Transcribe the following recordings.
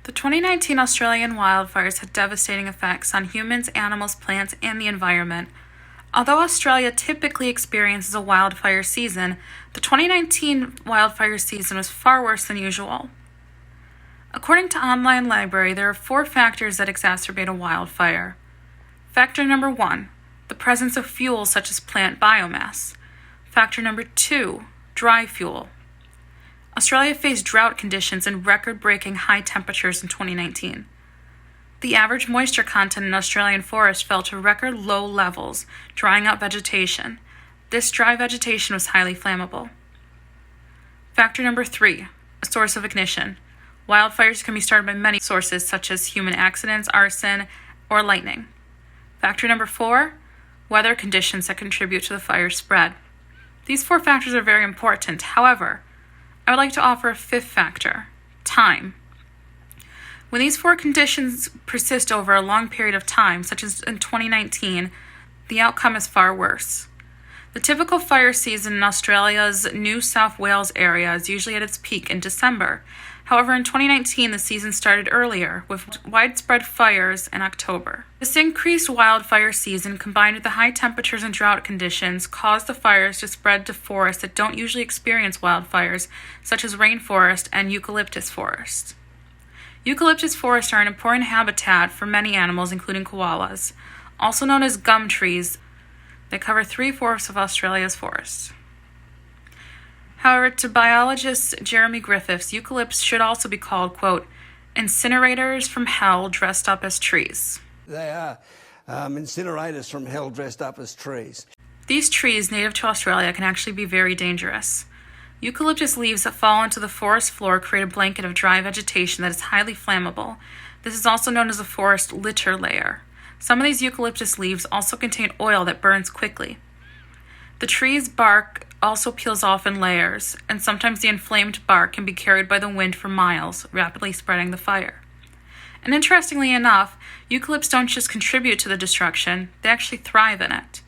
The 2019 Australian wildfires had devastating effects on humans, animals, plants, and the environment. Although Australia typically experiences a wildfire season, the 2019 wildfire season was far worse than usual. According to Online Library, there are 4 factors that exacerbate a wildfire. Factor number 1, the presence of fuel such as plant biomass. Factor number 2, dry fuel. Australia faced drought conditions and record-breaking high temperatures in 2019. The average moisture content in Australian forests fell to record low levels, drying out vegetation. This dry vegetation was highly flammable. Factor number 3, a source of ignition. Wildfires can be started by many sources such as human accidents, arson, or lightning. Factor number 4, weather conditions that contribute to the fire spread. These 4 factors are very important. However, I would like to offer a 5th factor, time. When these 4 conditions persist over a long period of time, such as in 2019, the outcome is far worse. The typical fire season in Australia's New South Wales area is usually at its peak in December. However, in 2019, the season started earlier, with widespread fires in October. This increased wildfire season, combined with the high temperatures and drought conditions, caused the fires to spread to forests that don't usually experience wildfires, such as rainforest and eucalyptus forests. Eucalyptus forests are an important habitat for many animals, including koalas, also known as gum trees. They cover 3/4 of Australia's forests. However, to biologist Jeremy Griffiths, eucalypts should also be called, quote, incinerators from hell dressed up as trees. They are incinerators from hell dressed up as trees. These trees, native to Australia, can actually be very dangerous. Eucalyptus leaves that fall into the forest floor create a blanket of dry vegetation that is highly flammable. This is also known as a forest litter layer. Some of these eucalyptus leaves also contain oil that burns quickly. The tree's bark also peels off in layers, and sometimes the inflamed bark can be carried by the wind for miles, rapidly spreading the fire. And interestingly enough, eucalypts don't just contribute to the destruction, they actually thrive in it.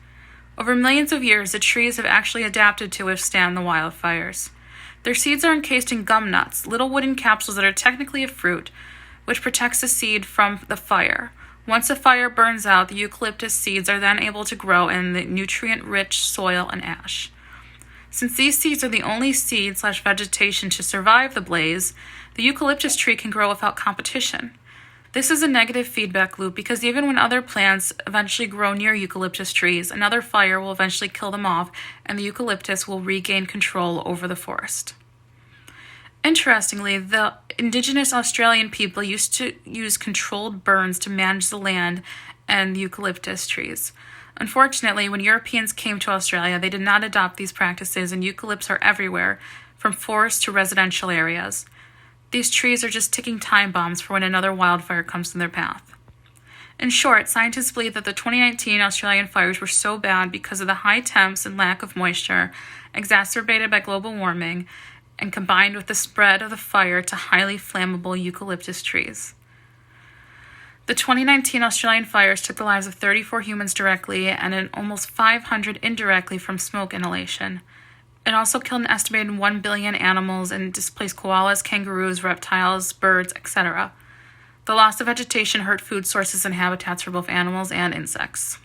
Over millions of years, the trees have actually adapted to withstand the wildfires. Their seeds are encased in gum nuts, little wooden capsules that are technically a fruit, which protects the seed from the fire. Once the fire burns out, the eucalyptus seeds are then able to grow in the nutrient-rich soil and ash. Since these seeds are the only seed/vegetation to survive the blaze, the eucalyptus tree can grow without competition. This is a negative feedback loop because even when other plants eventually grow near eucalyptus trees, another fire will eventually kill them off and the eucalyptus will regain control over the forest. Interestingly, the indigenous Australian people used to use controlled burns to manage the land and the eucalyptus trees. Unfortunately, when Europeans came to Australia, they did not adopt these practices, and eucalypts are everywhere, from forests to residential areas. These trees are just ticking time bombs for when another wildfire comes in their path. In short, scientists believe that the 2019 Australian fires were so bad because of the high temps and lack of moisture, exacerbated by global warming, and combined with the spread of the fire to highly flammable eucalyptus trees. The 2019 Australian fires took the lives of 34 humans directly and almost 500 indirectly from smoke inhalation. It also killed an estimated 1 billion animals and displaced koalas, kangaroos, reptiles, birds, etc. The loss of vegetation hurt food sources and habitats for both animals and insects.